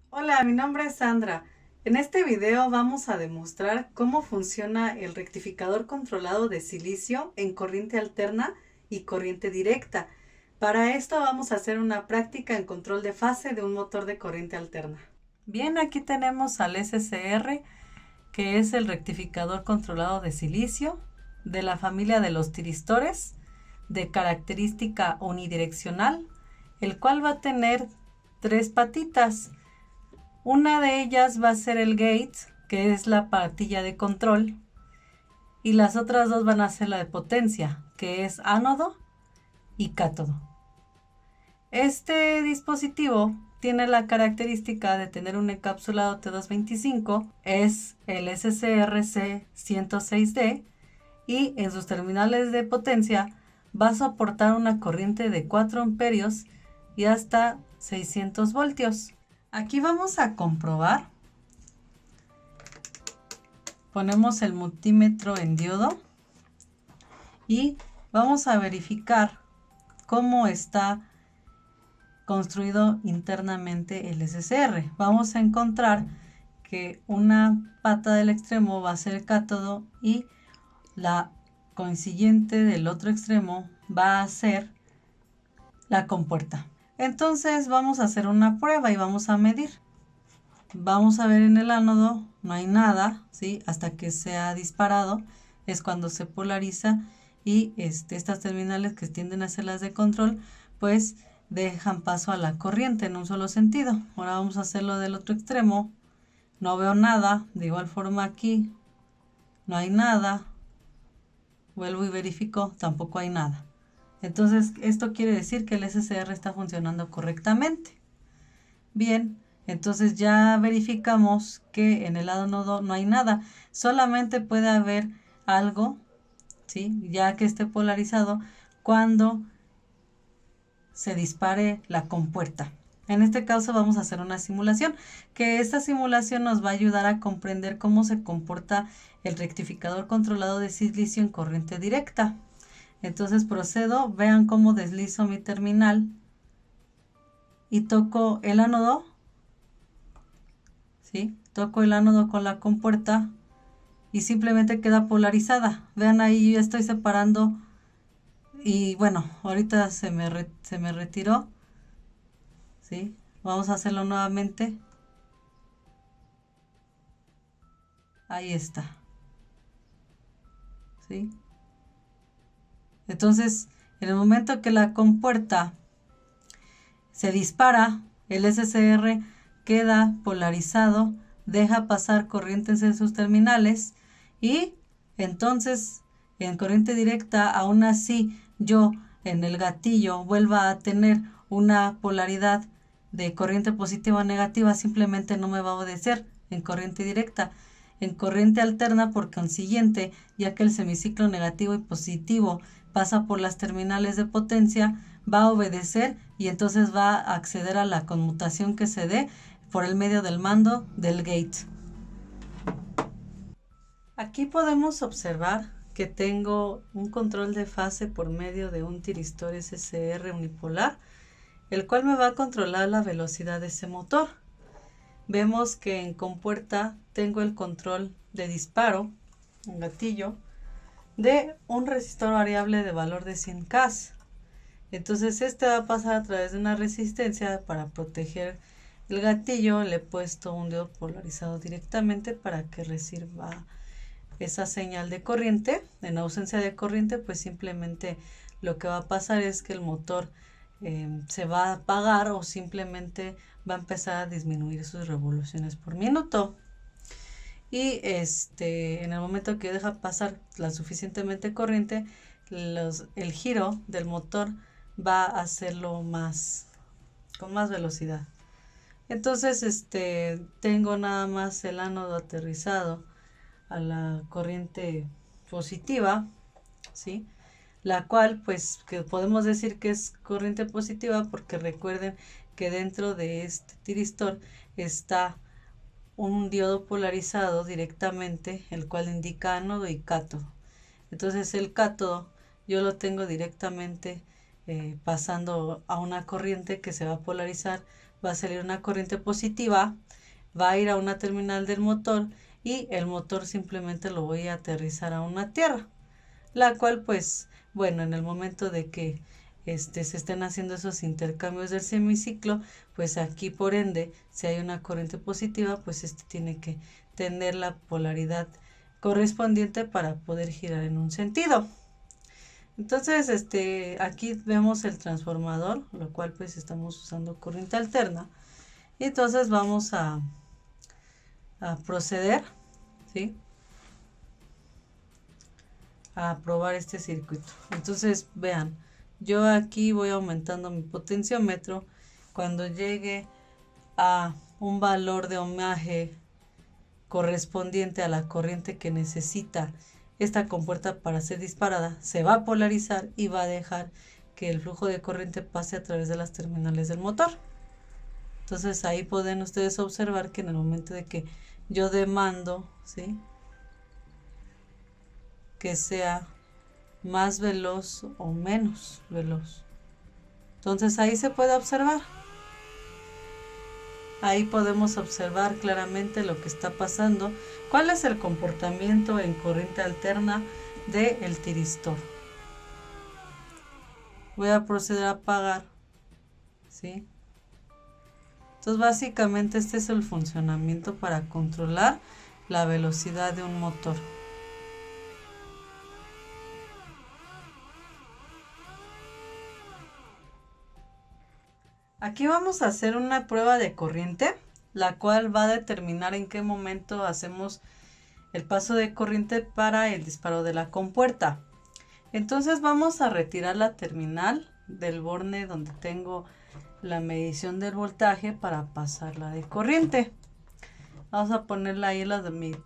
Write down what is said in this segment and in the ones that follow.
Hola, mi nombre es Sandra. En este video vamos a demostrar cómo funciona el rectificador controlado de silicio en corriente alterna y corriente directa. Para esto vamos a hacer una práctica en control de fase de un motor de corriente alterna. Bien, aquí tenemos al SCR, que es el rectificador controlado de silicio de la familia de los tiristores de característica unidireccional, el cual va a tener tres patitas. Una de ellas va a ser el gate, que es la patilla de control, y las otras dos van a ser la de potencia, que es ánodo y cátodo. Este dispositivo tiene la característica de tener un encapsulado T225, es el SCRC 106D, y en sus terminales de potencia va a soportar una corriente de 4 amperios y hasta 600 voltios. Aquí vamos a comprobar. Ponemos el multímetro en diodo y vamos a verificar cómo está construido internamente el SCR. Vamos a encontrar que una pata del extremo va a ser el cátodo y la coincidente del otro extremo va a ser la compuerta. Entonces vamos a hacer una prueba y vamos a medir. Vamos a ver en el ánodo, no hay nada, ¿sí? Hasta que sea disparado, es cuando se polariza y estas terminales que tienden a ser las de control, pues dejan paso a la corriente en un solo sentido. Ahora vamos a hacerlo del otro extremo. No veo nada, de igual forma aquí, no hay nada. Vuelvo y verifico, tampoco hay nada. Entonces, esto quiere decir que el SCR está funcionando correctamente. Bien, entonces ya verificamos que en el ánodo no hay nada. Solamente puede haber algo, ¿sí? Ya que esté polarizado, cuando se dispare la compuerta. En este caso vamos a hacer una simulación, que esta simulación nos va a ayudar a comprender cómo se comporta el rectificador controlado de silicio en corriente directa. Entonces procedo, vean cómo deslizo mi terminal y toco el ánodo, ¿sí? Toco el ánodo con la compuerta y simplemente queda polarizada. Vean ahí, yo estoy separando y bueno, ahorita se me retiró, ¿sí? Vamos a hacerlo nuevamente. Ahí está, ¿sí? Entonces, en el momento que la compuerta se dispara, el SCR queda polarizado, deja pasar corrientes en sus terminales y entonces en corriente directa, aún así yo en el gatillo vuelva a tener una polaridad de corriente positiva o negativa, simplemente no me va a obedecer en corriente directa. En corriente alterna, por consiguiente, ya que el semiciclo negativo y positivo pasa por las terminales de potencia, va a obedecer y entonces va a acceder a la conmutación que se dé por el medio del mando del gate. Aquí podemos observar que tengo un control de fase por medio de un tiristor SCR unipolar, el cual me va a controlar la velocidad de ese motor. Vemos que en compuerta tengo el control de disparo, un gatillo, de un resistor variable de valor de 100K. Entonces este va a pasar a través de una resistencia para proteger el gatillo. Le he puesto un diodo polarizado directamente para que reciba esa señal de corriente. En ausencia de corriente, pues simplemente lo que va a pasar es que el motor se va a apagar o simplemente va a empezar a disminuir sus revoluciones por minuto. Y en el momento que deja pasar la suficientemente corriente, el giro del motor va a hacerlo con más velocidad. Entonces tengo nada más el ánodo aterrizado a la corriente positiva, ¿sí? La cual pues que podemos decir que es corriente positiva porque recuerden que dentro de este tiristor está un diodo polarizado directamente, el cual indica ánodo y cátodo. Entonces el cátodo yo lo tengo directamente pasando a una corriente que se va a polarizar, va a salir una corriente positiva, va a ir a una terminal del motor y el motor simplemente lo voy a aterrizar a una tierra, la cual pues bueno, en el momento de que se estén haciendo esos intercambios del semiciclo, pues aquí por ende, si hay una corriente positiva, pues tiene que tener la polaridad correspondiente para poder girar en un sentido. Entonces, aquí vemos el transformador, lo cual pues estamos usando corriente alterna. Y entonces vamos a proceder, ¿sí?, a probar este circuito. Entonces, vean, yo aquí voy aumentando mi potenciómetro. Cuando llegue a un valor de ohmaje correspondiente a la corriente que necesita esta compuerta para ser disparada, se va a polarizar y va a dejar que el flujo de corriente pase a través de las terminales del motor. Entonces ahí pueden ustedes observar que en el momento de que yo demando, ¿sí?, que sea más veloz o menos veloz, entonces ahí se puede observar. Ahí podemos observar claramente lo que está pasando, cuál es el comportamiento en corriente alterna del tiristor. Voy a proceder a apagar, ¿sí? Entonces básicamente este es el funcionamiento para controlar la velocidad de un motor. Aquí vamos a hacer una prueba de corriente, la cual va a determinar en qué momento hacemos el paso de corriente para el disparo de la compuerta. Entonces vamos a retirar la terminal del borne donde tengo la medición del voltaje para pasarla de corriente. Vamos a ponerla ahí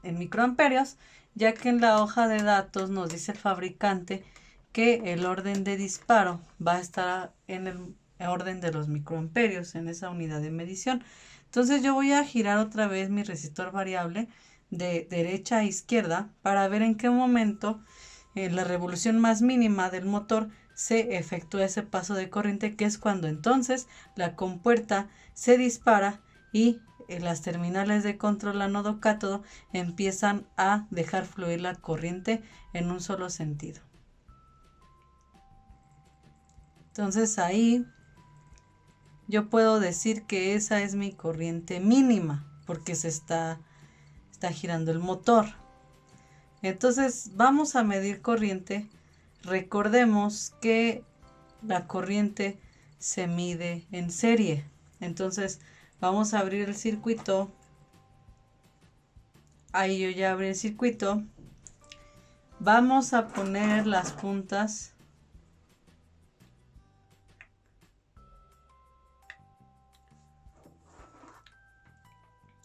en microamperios, ya que en la hoja de datos nos dice el fabricante que el orden de disparo va a estar en el orden de los microamperios, en esa unidad de medición. Entonces yo voy a girar otra vez mi resistor variable de derecha a izquierda para ver en qué momento la revolución más mínima del motor se efectúa ese paso de corriente, que es cuando entonces la compuerta se dispara y las terminales de control ánodo cátodo empiezan a dejar fluir la corriente en un solo sentido. Entonces ahí yo puedo decir que esa es mi corriente mínima porque se está girando el motor. Entonces vamos a medir corriente. Recordemos que la corriente se mide en serie. Entonces vamos a abrir el circuito. Ahí yo ya abrí el circuito. Vamos a poner las puntas.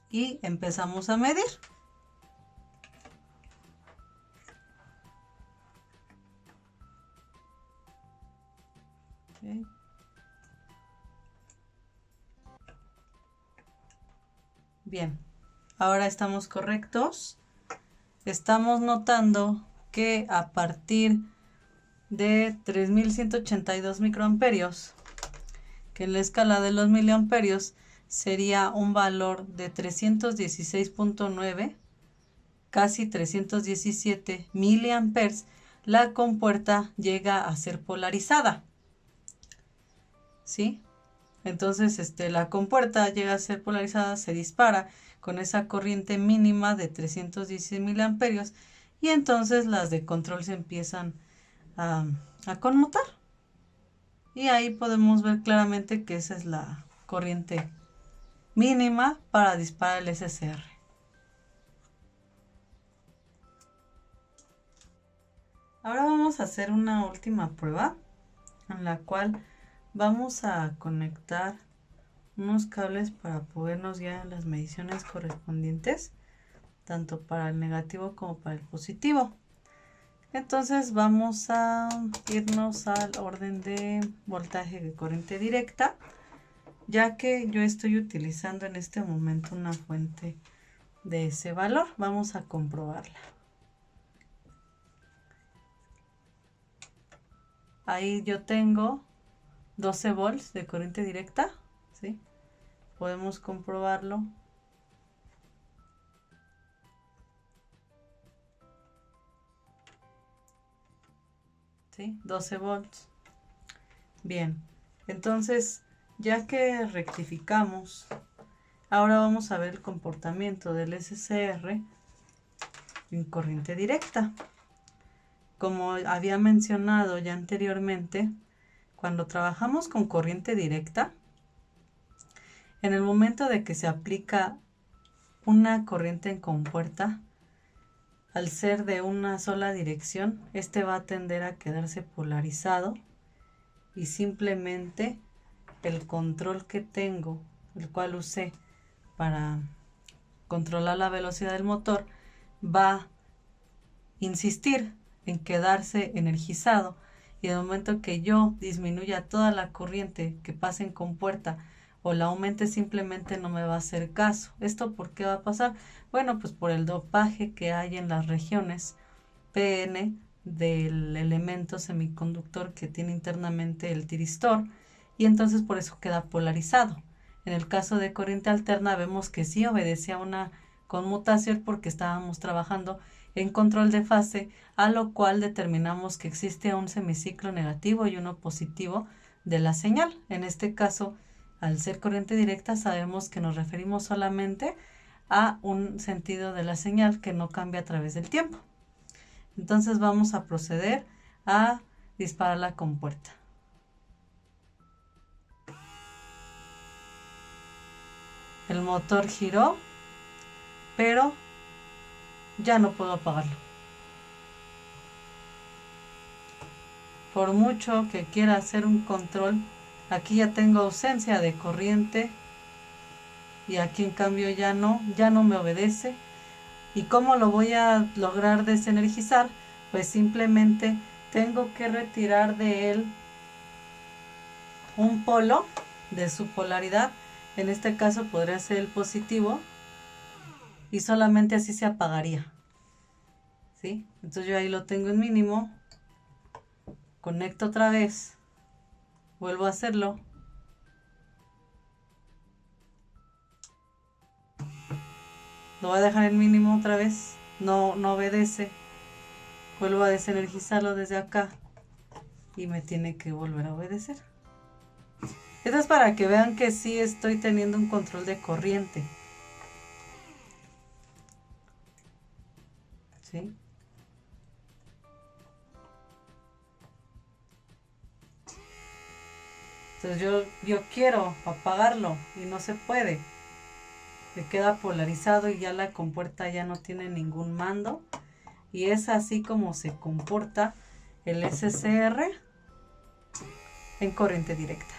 Y empezamos a medir. Okay. Bien, ahora estamos correctos. Estamos notando que a partir de 3182 microamperios, que en la escala de los miliamperios sería un valor de 316.9, casi 317 miliamperes, la compuerta llega a ser polarizada, ¿sí? Entonces la compuerta llega a ser polarizada, se dispara con esa corriente mínima de 316 miliamperios y entonces las de control se empiezan a conmutar. Y ahí podemos ver claramente que esa es la corriente mínima para disparar el SCR. Ahora vamos a hacer una última prueba en la cual vamos a conectar unos cables para podernos guiar en las mediciones correspondientes, tanto para el negativo como para el positivo. Entonces vamos a irnos al orden de voltaje de corriente directa, ya que yo estoy utilizando en este momento una fuente de ese valor. Vamos a comprobarla. Ahí yo tengo 12 volts de corriente directa, ¿sí? Podemos comprobarlo. ¿Sí? 12 volts. Bien, entonces ya que rectificamos, ahora vamos a ver el comportamiento del SCR en corriente directa. Como había mencionado ya anteriormente, cuando trabajamos con corriente directa, en el momento de que se aplica una corriente en compuerta, al ser de una sola dirección, este va a tender a quedarse polarizado y simplemente el control que tengo, el cual usé para controlar la velocidad del motor, va a insistir en quedarse energizado, y en el momento que yo disminuya toda la corriente que pase en compuerta o la aumente, simplemente no me va a hacer caso. ¿Esto por qué va a pasar? Bueno, pues por el dopaje que hay en las regiones PN del elemento semiconductor que tiene internamente el tiristor, y entonces por eso queda polarizado. En el caso de corriente alterna vemos que sí obedecía una conmutación porque estábamos trabajando en control de fase, a lo cual determinamos que existe un semiciclo negativo y uno positivo de la señal. En este caso, al ser corriente directa, sabemos que nos referimos solamente a un sentido de la señal que no cambia a través del tiempo. Entonces vamos a proceder a disparar la compuerta. El motor giró, pero ya no puedo apagarlo. Por mucho que quiera hacer un control, aquí ya tengo ausencia de corriente y aquí en cambio ya no me obedece. ¿Y cómo lo voy a lograr desenergizar? Pues simplemente tengo que retirar de él un polo de su polaridad. En este caso podría ser el positivo, y solamente así se apagaría, ¿sí? Entonces yo ahí lo tengo en mínimo, conecto otra vez, vuelvo a hacerlo, lo voy a dejar en mínimo otra vez, no obedece, vuelvo a desenergizarlo desde acá y me tiene que volver a obedecer. Esto es para que vean que sí estoy teniendo un control de corriente, ¿sí? Entonces yo quiero apagarlo y no se puede. Se queda polarizado y ya la compuerta ya no tiene ningún mando. Y es así como se comporta el SCR en corriente directa.